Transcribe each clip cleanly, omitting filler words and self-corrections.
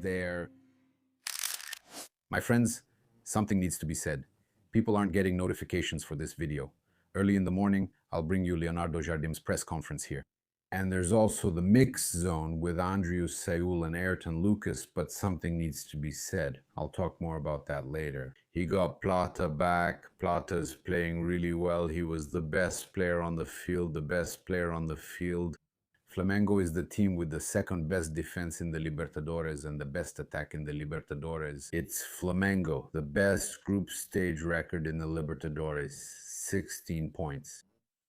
there. My friends, something needs to be said. People aren't getting notifications for this video. Early in the morning, I'll bring you Leonardo Jardim's press conference here. And there's also the mixed zone with Andrius Saul and Ayrton Lucas, but something needs to be said. I'll talk more about that later. He got Plata back. Plata's playing really well. He was the best player on the field, Flamengo is the team with the second best defense in the Libertadores and the best attack in the Libertadores. It's Flamengo, the best group stage record in the Libertadores, 16 points.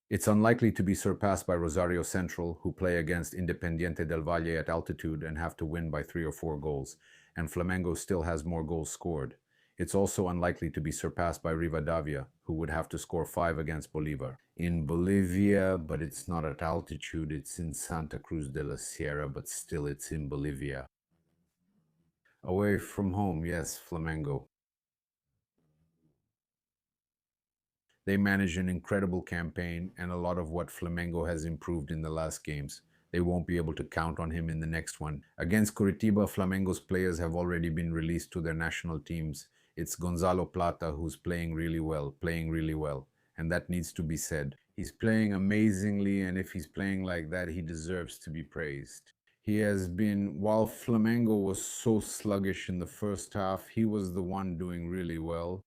It's unlikely to be surpassed by Rosario Central, who play against Independiente del Valle at altitude and have to win by 3 or 4 goals, and Flamengo still has more goals scored. It's also unlikely to be surpassed by Rivadavia, who would have to score 5 against Bolívar. In Bolivia, but it's not at altitude, it's in Santa Cruz de la Sierra, but still it's in Bolivia. Away from home, yes, Flamengo. They managed an incredible campaign, and a lot of what Flamengo has improved in the last games. They won't be able to count on him in the next one. Against Curitiba, Flamengo's players have already been released to their national teams. It's Gonzalo Plata who's playing really well, and that needs to be said. He's playing amazingly, and if he's playing like that, he deserves to be praised. He has been, while Flamengo was so sluggish in the first half, he was the one doing really well.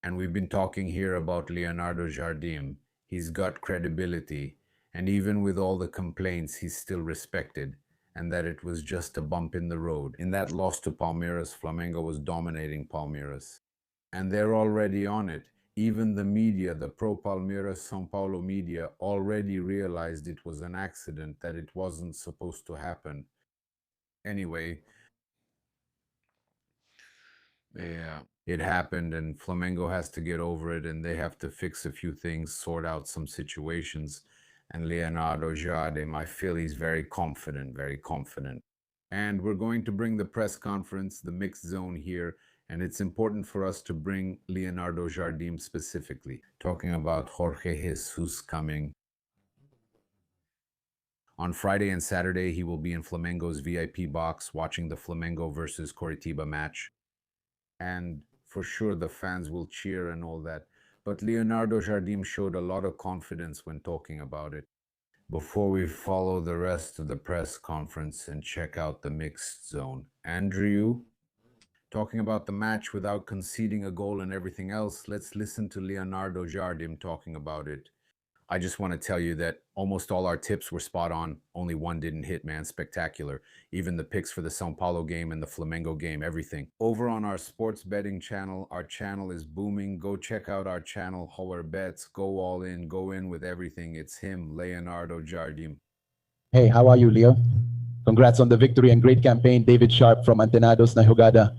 And we've been talking here about Leonardo Jardim. He's got credibility, and even with all the complaints, he's still respected, and that it was just a bump in the road. In that loss to Palmeiras, Flamengo was dominating Palmeiras. And they're already on it. Even the media, the pro-Palmeiras São Paulo media, already realized it was an accident, that it wasn't supposed to happen. Anyway, yeah, it happened, and Flamengo has to get over it, and they have to fix a few things, sort out some situations. And Leonardo Jardim, I feel he's very confident. And we're going to bring the press conference, the mixed zone here, and it's important for us to bring Leonardo Jardim specifically, talking about Jorge Jesus coming. On Friday and Saturday, he will be in Flamengo's VIP box watching the Flamengo versus Curitiba match. And for sure the fans will cheer and all that. But Leonardo Jardim showed a lot of confidence when talking about it. Before we follow the rest of the press conference and check out the mixed zone, Andrew, talking about the match without conceding a goal and everything else, let's listen to Leonardo Jardim talking about it. I just want to tell you that almost all our tips were spot on. Only one didn't hit, man. Spectacular. Even the picks for the São Paulo game and the Flamengo game, everything. Over on our sports betting channel, our channel is booming. Go check out our channel, Holler Bets. Go all in. Go in with everything. It's him, Leonardo Jardim. Hey, how are you, Leo? Congrats on the victory and great campaign, David Sharp from Antenados na Jogada.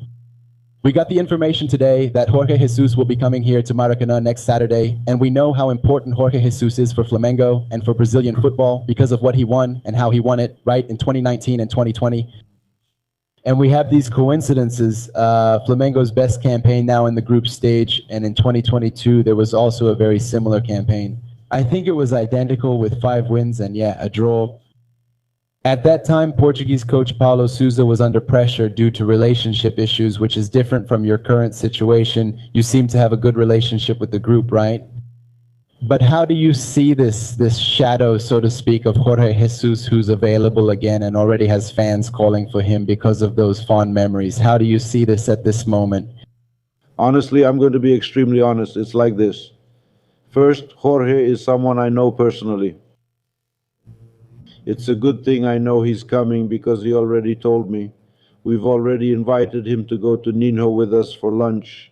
We got the information today that Jorge Jesus will be coming here to Maracanã next Saturday, and we know how important Jorge Jesus is for Flamengo and for Brazilian football because of what he won and how he won it, right, in 2019 and 2020. And we have these coincidences. Flamengo's best campaign now in the group stage, and in 2022, there was also a very similar campaign. I think it was identical with 5 wins and, yeah, a draw. At that time, Portuguese coach Paulo Sousa was under pressure due to relationship issues, which is different from your current situation. You seem to have a good relationship with the group, right? But how do you see this shadow, so to speak, of Jorge Jesus, who's available again and already has fans calling for him because of those fond memories? How do you see this at this moment? Honestly, I'm going to be extremely honest. It's like this. First, Jorge is someone I know personally. It's a good thing I know he's coming because he already told me. We've already invited him to go to Ninho with us for lunch.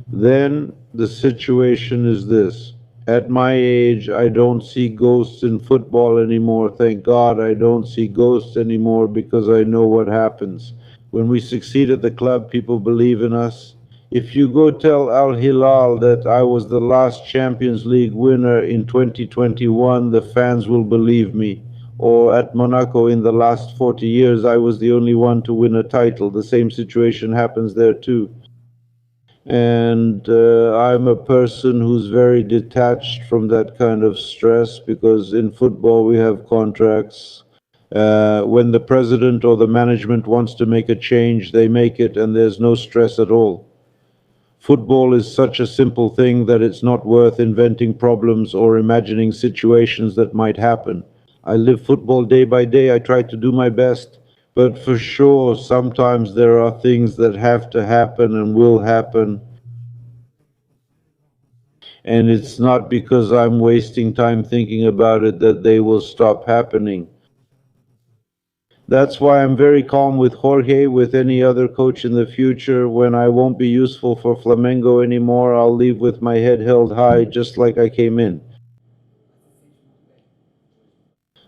Then the situation is this. At my age, I don't see ghosts in football anymore. Thank God I don't see ghosts anymore because I know what happens. When we succeed at the club, people believe in us. If you go tell Al Hilal that I was the last Champions League winner in 2021, the fans will believe me. Or at Monaco in the last 40 years, I was the only one to win a title. The same situation happens there too. And I'm a person who's very detached from that kind of stress because in football we have contracts. When the president or the management wants to make a change, they make it, and there's no stress at all. Football is such a simple thing that it's not worth inventing problems or imagining situations that might happen. I live football day by day. I try to do my best. But for sure, sometimes there are things that have to happen and will happen. And it's not because I'm wasting time thinking about it that they will stop happening. That's why I'm very calm with Jorge, with any other coach in the future. When I won't be useful for Flamengo anymore, I'll leave with my head held high, just like I came in.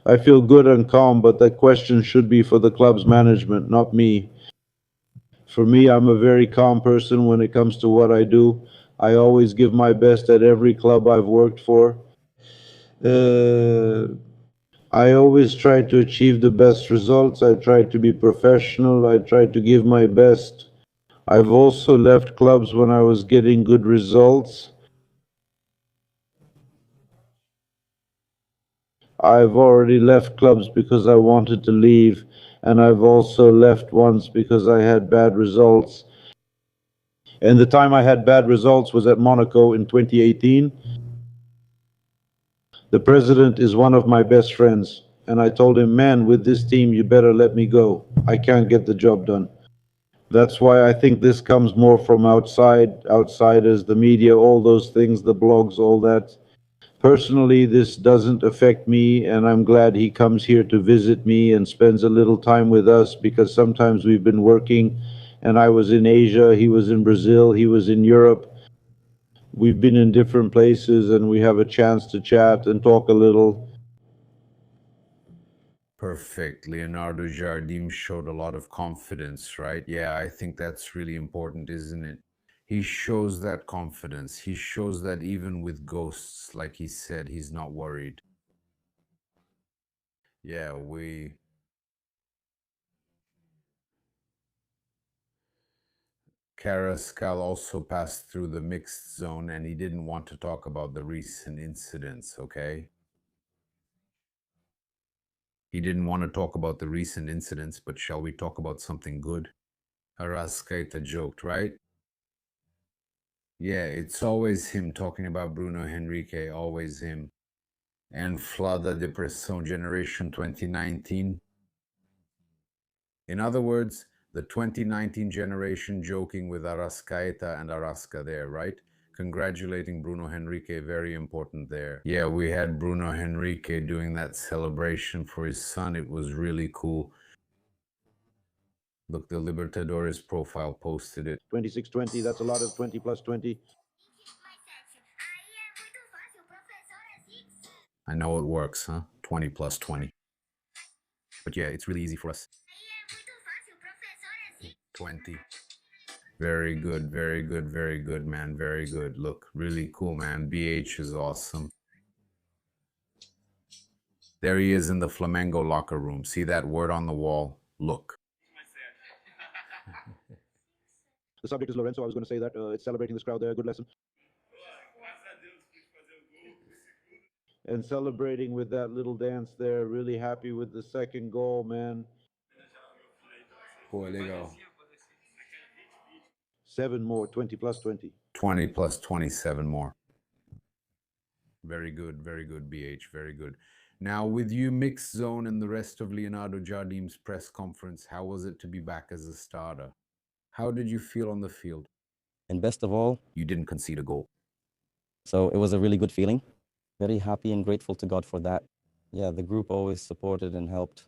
I feel good and calm, but that question should be for the club's management, not me. For me, I'm a very calm person when it comes to what I do. I always give my best at every club I've worked for. Uh, I always try to achieve the best results. I try to be professional. I try to give my best. I've also left clubs when I was getting good results. I've already left clubs because I wanted to leave, and I've also left once because I had bad results. And the time I had bad results was at Monaco in 2018. The president is one of my best friends, and I told him, man, with this team, you better let me go. I can't get the job done. That's why I think this comes more from outsiders, the media, all those things, the blogs, all that. Personally, this doesn't affect me, and I'm glad he comes here to visit me and spends a little time with us, because sometimes we've been working, and I was in Asia, he was in Brazil, he was in Europe. We've been in different places, and we have a chance to chat and talk a little. Perfect. Leonardo Jardim showed a lot of confidence, right? Yeah, I think that's really important, isn't it? He shows that confidence. He shows that even with ghosts, like he said, he's not worried. Yeah, Carrascal also passed through the mixed zone, and he didn't want to talk about the recent incidents, okay? He didn't want to talk about the recent incidents, but shall we talk about something good? Arrasca joked, right? Yeah, it's always him talking about Bruno Henrique, always him. And Flada Depressão Generation 2019. In other words, the 2019 generation joking with Arrascaeta and Arrasca there, right? Congratulating Bruno Henrique, very important there. Yeah, we had Bruno Henrique doing that celebration for his son. It was really cool. Look, the Libertadores profile posted it. 2620, that's a lot of 20 plus 20. I know it works, huh? 20 plus 20. But yeah, it's really easy for us. 20. Very good, very good, very good, man. Very good. Look, really cool, man. BH is awesome. There he is in the Flamengo locker room. See that word on the wall? Look. The subject is Lorenzo. I was going to say that. It's celebrating this crowd there. Good lesson. And celebrating with that little dance there. Really happy with the second goal, man. Pô, legal. 7 more, 20 plus 20. 20 plus 27 more. Very good, BH, very good. Now, with you, Mixed Zone, and the rest of Leonardo Jardim's press conference, how was it to be back as a starter? How did you feel on the field? And best of all, You didn't concede a goal. so it was a really good feeling. Very happy and grateful to God for that. Yeah, the group always supported and helped.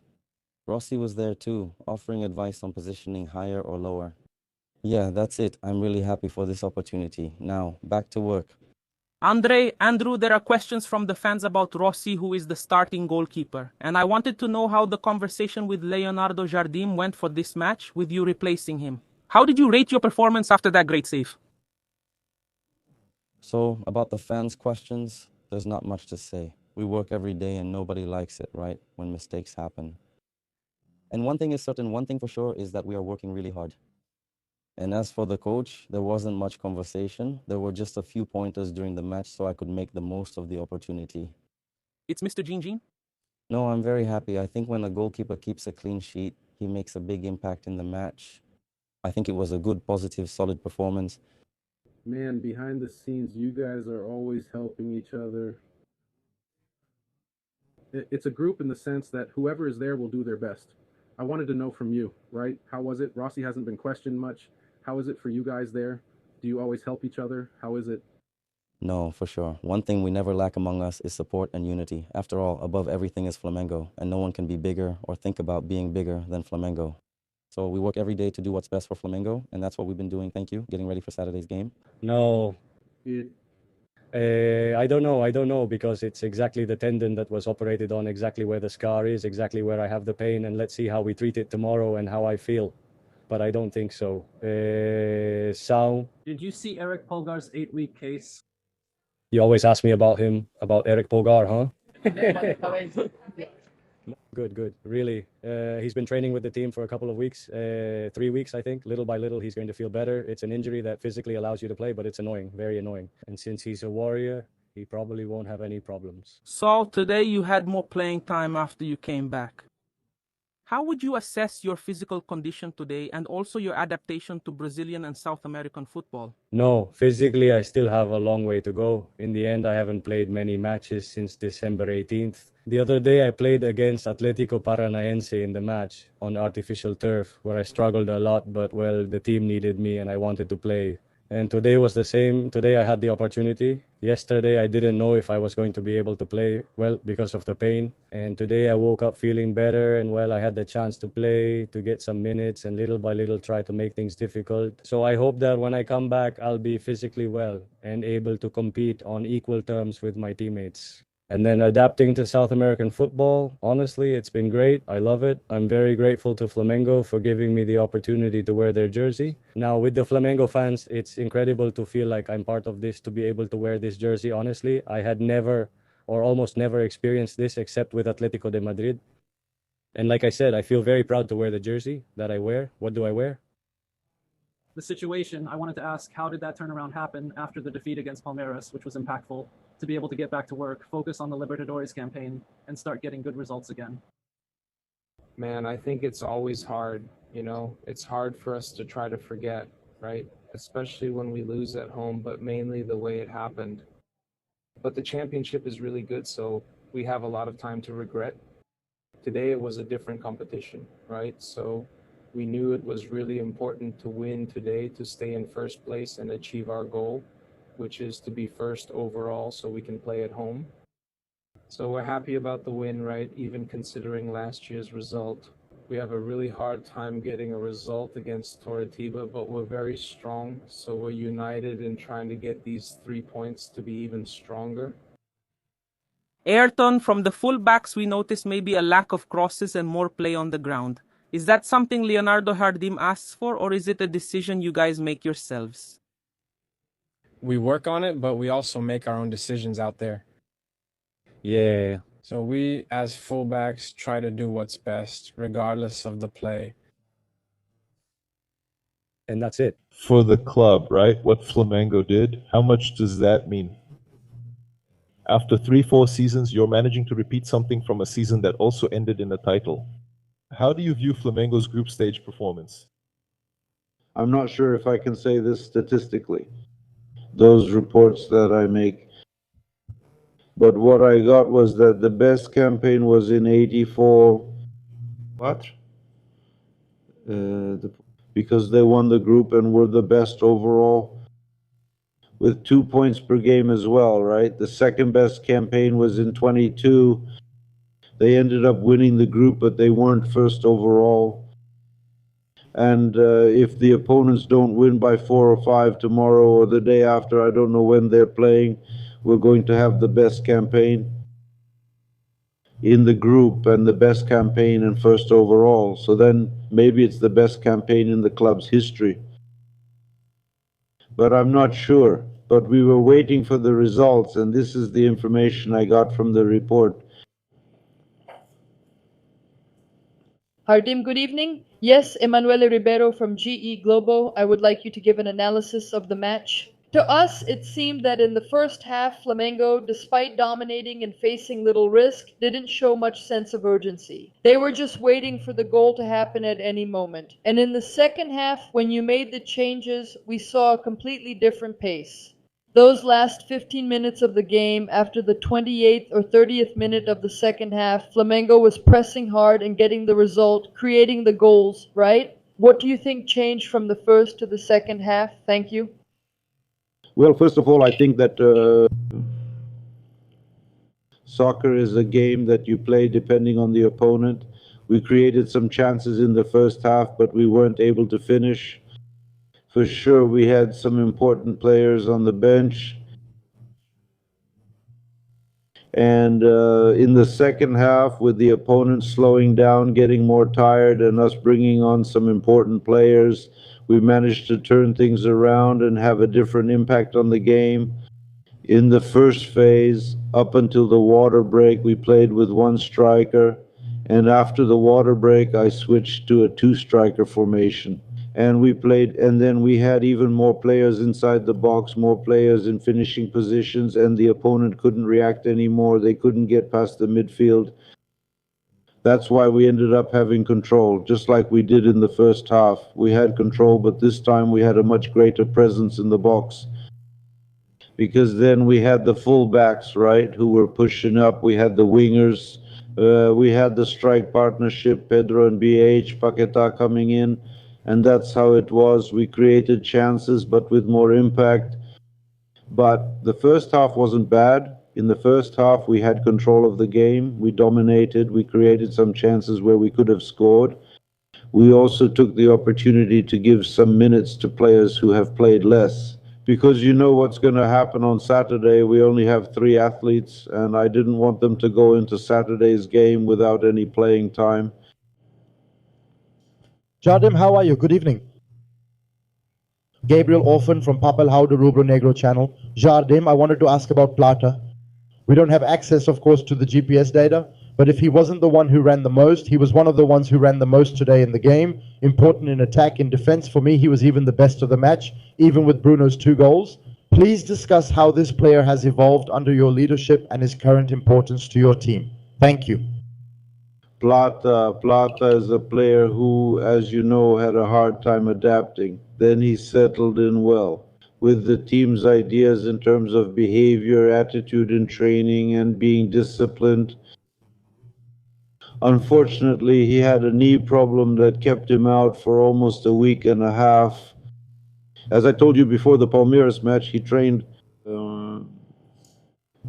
Rossi was there too, offering advice on positioning higher or lower. Yeah, that's it. I'm really happy for this opportunity. Now, back to work. Andrew, there are questions from the fans about Rossi, who is the starting goalkeeper. And I wanted to know how the conversation with Leonardo Jardim went for this match, with you replacing him. How did you rate your performance after that great save? So, about the fans' questions, there's not much to say. We work every day and nobody likes it, right? When mistakes happen. And one thing is certain, one thing for sure is that we are working really hard. And as for the coach, there wasn't much conversation. There were just a few pointers during the match so I could make the most of the opportunity. It's Mr. Jean Jean? No, I'm very happy. I think when a goalkeeper keeps a clean sheet, he makes a big impact in the match. I think it was a good, positive, solid performance. Man, behind the scenes, you guys are always helping each other. It's a group in the sense that whoever is there will do their best. I wanted to know from you, right? How was it? Rossi hasn't been questioned much. How is it for you guys there? Do you always help each other? How is it? No, for sure. One thing we never lack among us is support and unity. After all, above everything is Flamengo, and no one can be bigger or think about being bigger than Flamengo. So we work every day to do what's best for Flamengo, and that's what we've been doing. Thank you. Getting ready for Saturday's game. No, It, I don't know because it's exactly the tendon that was operated on, exactly where the scar is, exactly where I have the pain, and let's see how we treat it tomorrow and how I feel. But I don't think so. Sao, Did you see Eric Polgar's 8-week case? you always ask me about him, about Eric Polgar, huh? Good. Really, he's been training with the team for a couple of weeks, 3 weeks, I think. Little by little, he's going to feel better. It's an injury that physically allows you to play, but it's annoying, very annoying. And since he's a warrior, he probably won't have any problems. Saul, today you had more playing time after you came back. How would you assess your physical condition today and also your adaptation to Brazilian and South American football? No, physically, I still have a long way to go. In the end, I haven't played many matches since December 18th. The other day, I played against Atletico Paranaense in the match on artificial turf, where I struggled a lot, but well, the team needed me and I wanted to play. And today was the same. Today I had the opportunity. Yesterday I didn't know if I was going to be able to play, well, because of the pain. And today I woke up feeling better and well, I had the chance to play, to get some minutes and little by little try to make things difficult. So I hope that when I come back, I'll be physically well and able to compete on equal terms with my teammates. And then adapting to South American football, honestly, it's been great. I love it. I'm very grateful to Flamengo for giving me the opportunity to wear their jersey. Now, with the Flamengo fans, it's incredible to feel like I'm part of this, to be able to wear this jersey. Honestly, I had never or almost never experienced this except with Atletico de Madrid. And like I said, I feel very proud to wear the jersey that I wear. What do I wear? The situation, I wanted to ask, how did that turnaround happen after the defeat against Palmeiras, which was impactful, to be able to get back to work, focus on the Libertadores campaign, and start getting good results again? Man, I think it's always hard, it's hard for us to try to forget, right? Especially when we lose at home, but mainly the way it happened. But the championship is really good, so we have a lot of time to regret. Today it was a different competition, right? So we knew it was really important to win today to stay in first place and achieve our goal, which is to be first overall so we can play at home. So we're happy about the win, right? Even considering last year's result. We have a really hard time getting a result against Toratiba, but we're very strong. So we're united in trying to get these 3 points to be even stronger. Ayrton, from the fullbacks, we noticed maybe a lack of crosses and more play on the ground. Is that something Leonardo Jardim asks for, or is it a decision you guys make yourselves? We work on it, but we also make our own decisions out there. Yeah. So we, as fullbacks, try to do what's best, regardless of the play. And that's it. For the club, right? What Flamengo did, how much does that mean? After 3-4 seasons, you're managing to repeat something from a season that also ended in a title. How do you view Flamengo's group stage performance? I'm not sure if I can say this statistically, those reports that I make. But what I got was that the best campaign was in 84. What? Because they won the group and were the best overall, with 2 points per game as well, right? The second best campaign was in 22. They ended up winning the group, but they weren't first overall. And if the opponents don't win by 4 or 5 tomorrow or the day after, I don't know when they're playing, we're going to have the best campaign in the group and the best campaign and first overall. So then maybe it's the best campaign in the club's history. But I'm not sure. But we were waiting for the results, and this is the information I got from the report. Jardim, good evening. Yes, Emanuele Ribeiro from GE Globo. I would like you to give an analysis of the match. To us, it seemed that in the first half, Flamengo, despite dominating and facing little risk, didn't show much sense of urgency. They were just waiting for the goal to happen at any moment. And in the second half, when you made the changes, we saw a completely different pace. Those last 15 minutes of the game, after the 28th or 30th minute of the second half, Flamengo was pressing hard and getting the result, creating the goals, right? What do you think changed from the first to the second half? Thank you. Well, first of all, I think that soccer is a game that you play depending on the opponent. We created some chances in the first half, but we weren't able to finish. For sure, we had some important players on the bench. And in the second half, with the opponent slowing down, getting more tired, and us bringing on some important players, we managed to turn things around and have a different impact on the game. In the first phase, up until the water break, we played with one striker. And after the water break, I switched to a two-striker formation. And we played, and then we had even more players inside the box, more players in finishing positions, and the opponent couldn't react anymore. They couldn't get past the midfield. That's why we ended up having control, just like we did in the first half. We had control, but this time we had a much greater presence in the box. Because then we had the fullbacks, right, who were pushing up. We had the wingers. We had the strike partnership, Pedro and BH, Paqueta coming in. And that's how it was. We created chances, but with more impact. But the first half wasn't bad. In the first half, we had control of the game. We dominated. We created some chances where we could have scored. We also took the opportunity to give some minutes to players who have played less. Because you know what's going to happen on Saturday. We only have 3 athletes, and I didn't want them to go into Saturday's game without any playing time. Jardim, how are you? Good evening. Gabriel Orphan from Papel Hauda Rubro Negro channel. Jardim, I wanted to ask about Plata. We don't have access, of course, to the GPS data, but if he wasn't the one who ran the most, he was one of the ones who ran the most today in the game. Important in attack, in defense. For me, he was even the best of the match, even with Bruno's 2 goals. Please discuss how this player has evolved under your leadership and his current importance to your team. Thank you. Plata is a player who, as you know, had a hard time adapting. Then he settled in well with the team's ideas in terms of behavior, attitude in training, and being disciplined. Unfortunately, he had a knee problem that kept him out for almost a week and a half. As I told you before the Palmeiras match, he trained on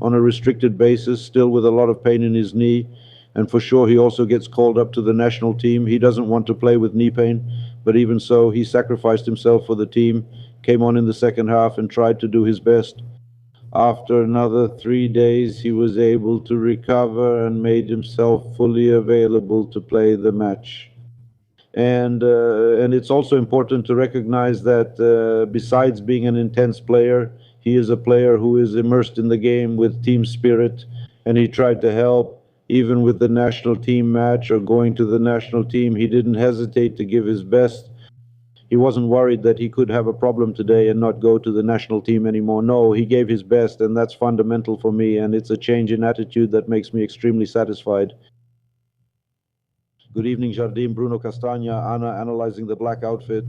a restricted basis, still with a lot of pain in his knee. And for sure, he also gets called up to the national team. He doesn't want to play with knee pain, but even so, he sacrificed himself for the team, came on in the second half and tried to do his best. After another 3 days, he was able to recover and made himself fully available to play the match. And it's also important to recognize that besides being an intense player, he is a player who is immersed in the game with team spirit, and he tried to help. Even with the national team match or going to the national team, he didn't hesitate to give his best. He wasn't worried that he could have a problem today and not go to the national team anymore. No, he gave his best, and that's fundamental for me, and it's a change in attitude that makes me extremely satisfied. Good evening, Jardim. Bruno Castagna, Ana, analyzing the black outfit.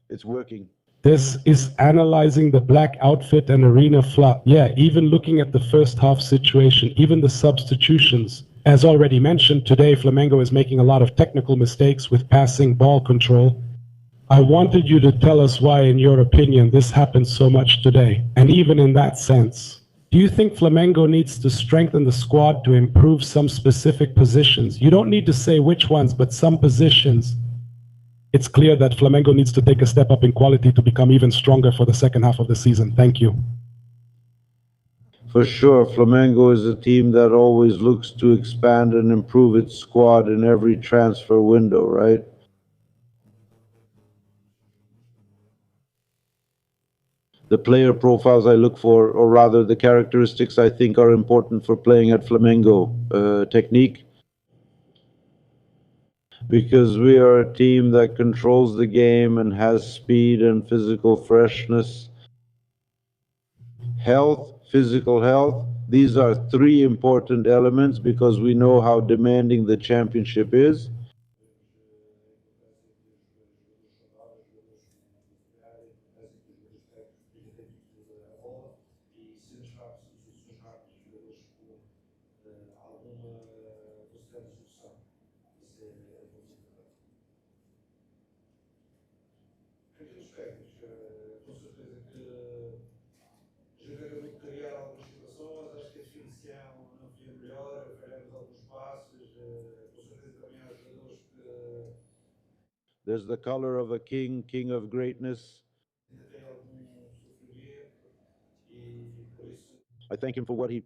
It's working. This is analyzing the black outfit and arena flop. Yeah, even looking at the first half situation, even the substitutions. As already mentioned, today Flamengo is making a lot of technical mistakes with passing, ball control. I wanted you to tell us why, in your opinion, this happened so much today. And even in that sense, do you think Flamengo needs to strengthen the squad to improve some specific positions? You don't need to say which ones, but some positions. It's clear that Flamengo needs to take a step up in quality to become even stronger for the second half of the season. Thank you. For sure, Flamengo is a team that always looks to expand and improve its squad in every transfer window, right? The player profiles I look for, or rather the characteristics I think are important for playing at Flamengo. Technique, because we are a team that controls the game and has speed and physical freshness. health, physical health. These are three important elements because we know how demanding the championship is. There's the color of a king, king of greatness. I thank him for what he...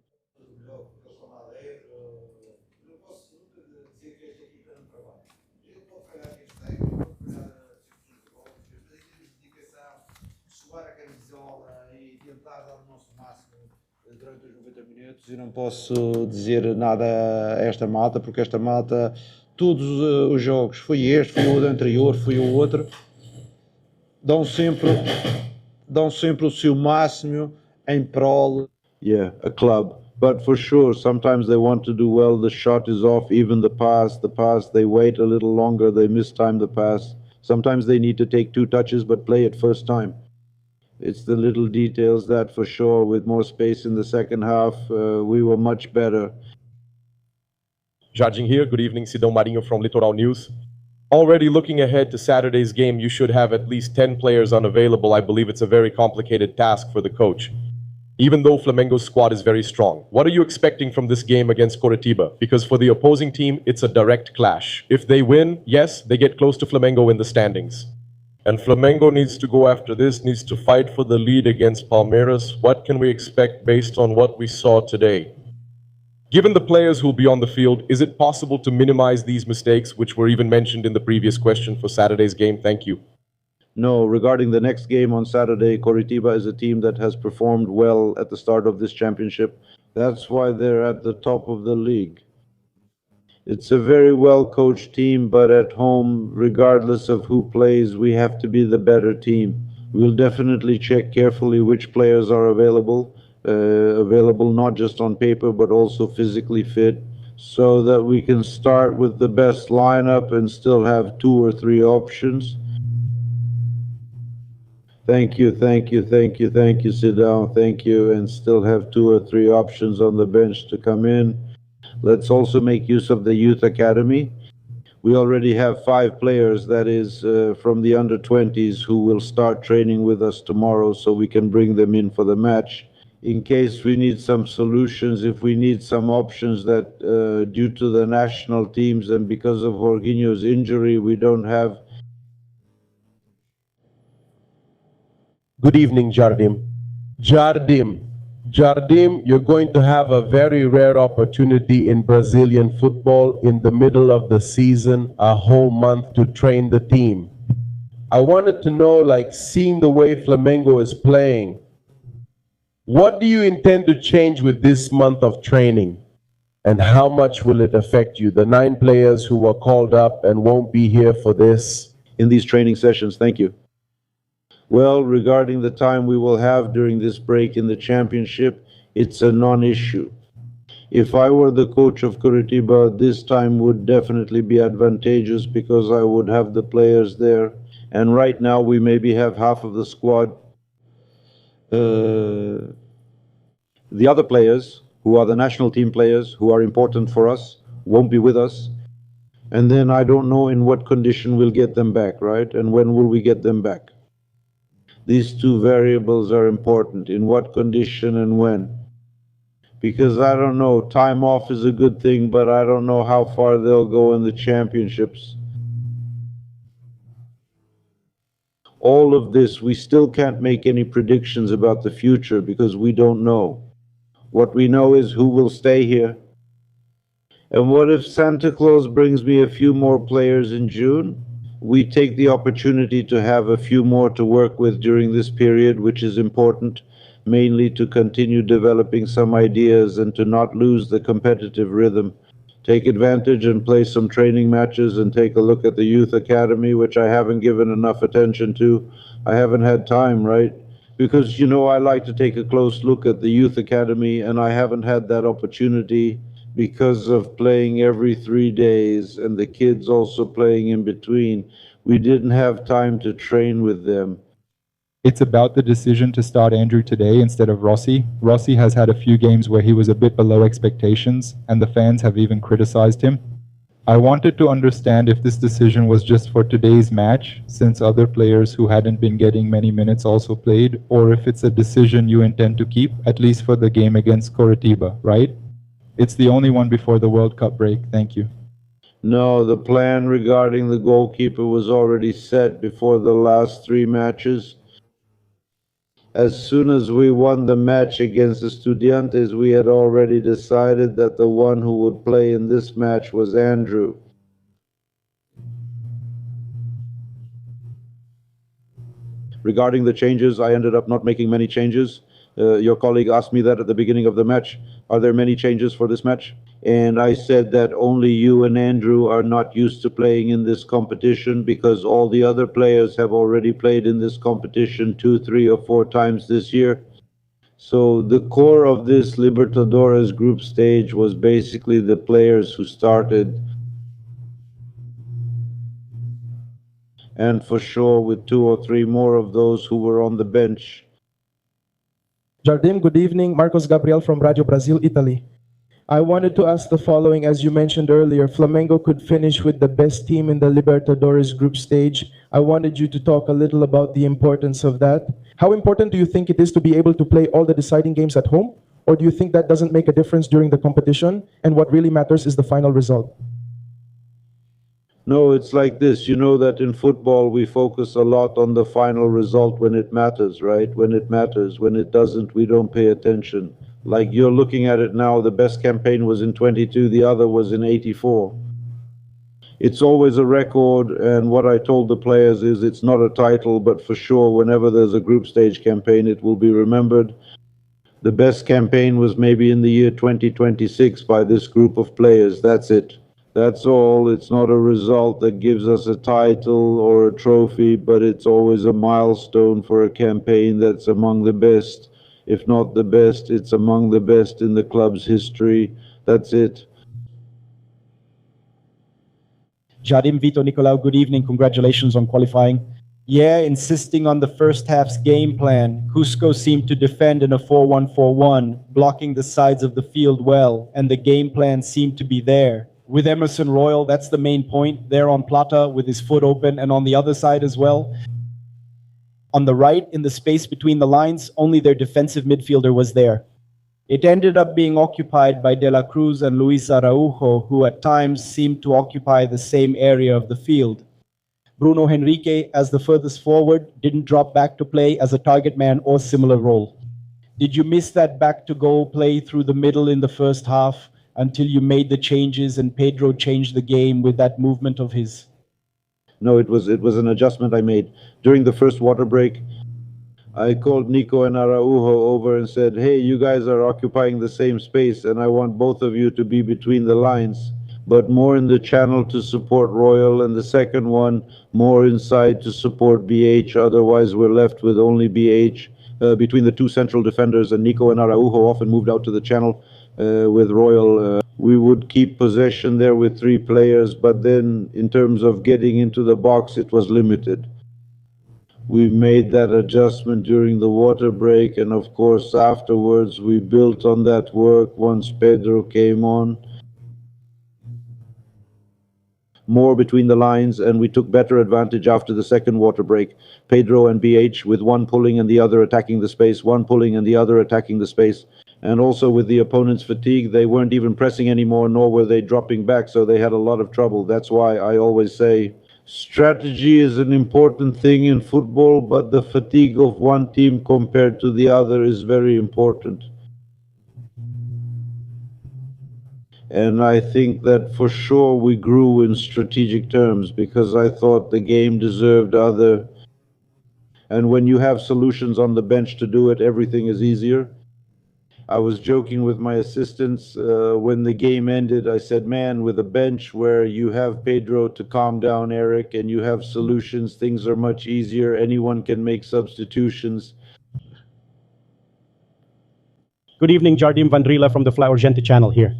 durante os 90 minutos e não posso dizer nada a esta malta, porque esta malta, todos os jogos, foi este, foi o anterior, foi o outro, dão sempre o seu máximo em prol. Yeah, a club. But for sure, sometimes they want to do well, the shot is off, even the pass, they wait a little longer, they mistime the pass. Sometimes they need to take 2 touches, but play it first time. It's the little details that for sure, with more space in the second half, we were much better. Jardim here. Good evening, Sidão Marinho from Litoral News. Already looking ahead to Saturday's game, you should have at least 10 players unavailable. I believe it's a very complicated task for the coach. Even though Flamengo's squad is very strong, what are you expecting from this game against Coritiba? Because for the opposing team, it's a direct clash. If they win, yes, they get close to Flamengo in the standings. And Flamengo needs to go after this, needs to fight for the lead against Palmeiras. What can we expect based on what we saw today? Given the players who will be on the field, is it possible to minimize these mistakes, which were even mentioned in the previous question for Saturday's game? Thank you. No, regarding the next game on Saturday, Coritiba is a team that has performed well at the start of this championship. That's why they're at the top of the league. It's a very well-coached team, but at home, regardless of who plays, we have to be the better team. We'll definitely check carefully which players are available not just on paper, but also physically fit, so that we can start with the best lineup and still have 2 or 3 options. Thank you, sit down, thank you, and still have 2 or 3 options on the bench to come in. Let's also make use of the youth academy. We already have 5 players, that is from the under-20s, who will start training with us tomorrow, so we can bring them in for the match. In case we need some solutions, if we need some options that due to the national teams and because of Jorginho's injury, we don't have. Good evening, Jardim. Jardim, you're going to have a very rare opportunity in Brazilian football in the middle of the season, a whole month to train the team. I wanted to know, like, seeing the way Flamengo is playing, what do you intend to change with this month of training? And how much will it affect you? The 9 players who were called up and won't be here for this. In these training sessions, thank you. Well, regarding the time we will have during this break in the championship, it's a non-issue. If I were the coach of Curitiba, this time would definitely be advantageous because I would have the players there. And right now we maybe have half of the squad. The other players, who are the national team players, who are important for us, won't be with us. And then I don't know in what condition we'll get them back, right? And when will we get them back? These 2 variables are important, in what condition and when. Because I don't know, time off is a good thing, but I don't know how far they'll go in the championships. All of this, we still can't make any predictions about the future because we don't know. What we know is who will stay here. And what if Santa Claus brings me a few more players in June? We take the opportunity to have a few more to work with during this period, which is important, mainly to continue developing some ideas and to not lose the competitive rhythm. Take advantage and play some training matches and take a look at the youth academy, which I haven't given enough attention to. I haven't had time, right? because, you know, I like to take a close look at the youth academy, and I haven't had that opportunity because of playing every 3 days and the kids also playing in between. We didn't have time to train with them. It's about the decision to start Andrew today instead of Rossi. Rossi has had a few games where he was a bit below expectations, and the fans have even criticized him. I wanted to understand if this decision was just for today's match, since other players who hadn't been getting many minutes also played, or if it's a decision you intend to keep, at least for the game against Coritiba, right? It's the only one before the World Cup break. Thank you. No, the plan regarding the goalkeeper was already set before the last 3 matches. As soon as we won the match against Estudiantes, we had already decided that the one who would play in this match was Andrew. Regarding the changes, I ended up not making many changes. Your colleague asked me that at the beginning of the match. Are there many changes for this match? And I said that only you and Andrew are not used to playing in this competition because all the other players have already played in this competition 2, 3, or 4 times this year. So the core of this Libertadores group stage was basically the players who started, and for sure with 2 or 3 more of those who were on the bench. Jardim, good evening. Marcos Gabriel from Radio Brazil, Italy. I wanted to ask the following. As you mentioned earlier, Flamengo could finish with the best team in the Libertadores group stage. I wanted you to talk a little about the importance of that. How important do you think it is to be able to play all the deciding games at home? Or do you think that doesn't make a difference during the competition, and what really matters is the final result? No, it's like this. You know that in football we focus a lot on the final result when it matters, right? When it matters. When it doesn't, we don't pay attention. Like you're looking at it now, the best campaign was in 22, the other was in 84. It's always a record, and what I told the players is it's not a title, but for sure, whenever there's a group stage campaign, it will be remembered. The best campaign was maybe in the year 2026 by this group of players. That's it. That's all. It's not a result that gives us a title or a trophy, but it's always a milestone for a campaign that's among the best. If not the best, it's among the best in the club's history. That's it. Jardim, Vito, Nicolau, good evening. Congratulations on qualifying. Yeah, insisting on the first half's game plan. Cusco seemed to defend in a 4-1-4-1, blocking the sides of the field well, and the game plan seemed to be there. With Emerson Royal, that's the main point, there on Plata with his foot open, and on the other side as well. On the right, in the space between the lines, only their defensive midfielder was there. It ended up being occupied by De La Cruz and Luis Araujo, who at times seemed to occupy the same area of the field. Bruno Henrique, as the furthest forward, didn't drop back to play as a target man or similar role. Did you miss that back-to-goal play through the middle in the first half until you made the changes and Pedro changed the game with that movement of his? No, it was an adjustment I made. During the first water break, I called Nico and Araujo over and said, hey, you guys are occupying the same space, and I want both of you to be between the lines, but more in the channel to support Royal, and the second one more inside to support BH. Otherwise, we're left with only BH. Between the 2 central defenders, and Nico and Araujo often moved out to the channel with Royal. We would keep possession there with 3 players, but then in terms of getting into the box, it was limited. We made that adjustment during the water break, and of course afterwards we built on that work once Pedro came on. More between the lines, and we took better advantage after the second water break. Pedro and BH with one pulling and the other attacking the space, one pulling and the other attacking the space. And also with the opponent's fatigue, they weren't even pressing anymore, nor were they dropping back, so they had a lot of trouble. That's why I always say strategy is an important thing in football, but the fatigue of one team compared to the other is very important. And I think that for sure we grew in strategic terms because I thought the game deserved other. And when you have solutions on the bench to do it, everything is easier. I was joking with my assistants when the game ended. I said, man, with a bench where you have Pedro to calm down Eric and you have solutions, things are much easier. Anyone can make substitutions. Good evening, Jardim Vandrila from the Flower Gente channel here.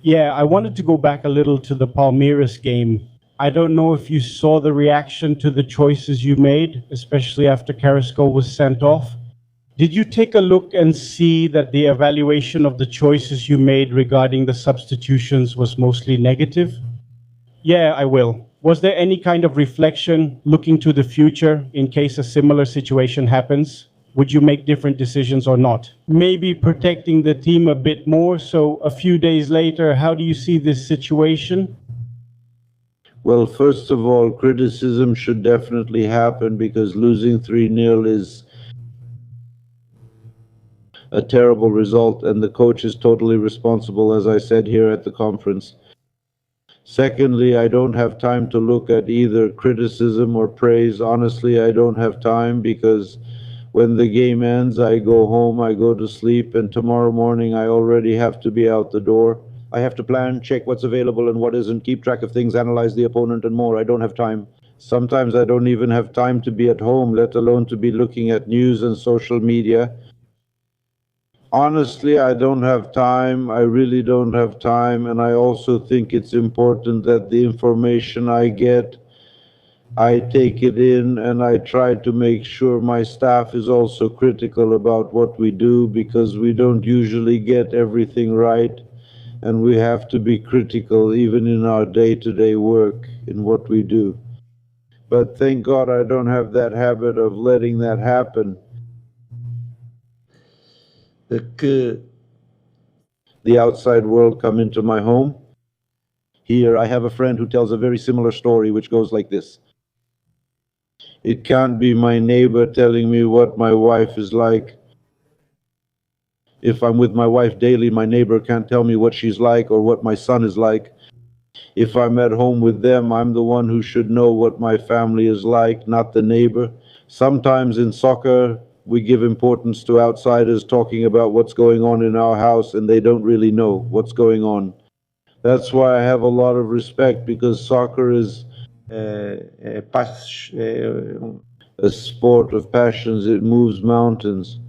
Yeah, I wanted to go back a little to the Palmeiras game. I don't know if you saw the reaction to the choices you made, especially after Carrasco was sent off. Did you take a look and see that the evaluation of the choices you made regarding the substitutions was mostly negative? Yeah, I will. Was there any kind of reflection looking to the future in case a similar situation happens? Would you make different decisions or not? Maybe protecting the team a bit more, so a few days later, how do you see this situation? Well, first of all, criticism should definitely happen because losing 3-0 is a terrible result, and the coach is totally responsible, as I said here at the conference. Secondly, I don't have time to look at either criticism or praise. Honestly, I don't have time because when the game ends, I go home, I go to sleep, and tomorrow morning I already have to be out the door. I have to plan, check what's available and what isn't, keep track of things, analyze the opponent and more. I don't have time. Sometimes I don't even have time to be at home, let alone to be looking at news and social media. Honestly, I don't have time. I really don't have time. And I also think it's important that the information I get, I take it in and I try to make sure my staff is also critical about what we do because we don't usually get everything right. And we have to be critical even in our day-to-day work in what we do. But thank God I don't have that habit of letting that happen. The outside world come into my home. Here I have a friend who tells a very similar story which goes like this. It can't be my neighbor telling me what my wife is like. If I'm with my wife daily, my neighbor can't tell me what she's like or what my son is like. If I'm at home with them, I'm the one who should know what my family is like, not the neighbor. Sometimes in soccer, we give importance to outsiders talking about what's going on in our house, and they don't really know what's going on. That's why I have a lot of respect, because soccer is a sport of passions. It moves mountains.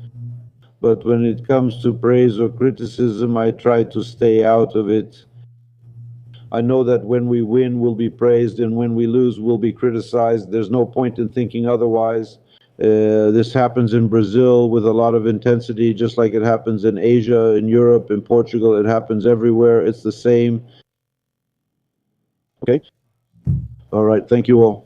But when it comes to praise or criticism, I try to stay out of it. I know that when we win, we'll be praised, and when we lose, we'll be criticized. There's no point in thinking otherwise. This happens in Brazil with a lot of intensity, just like it happens in Asia, in Europe, in Portugal. It happens everywhere. It's the same. Okay? All right. Thank you all.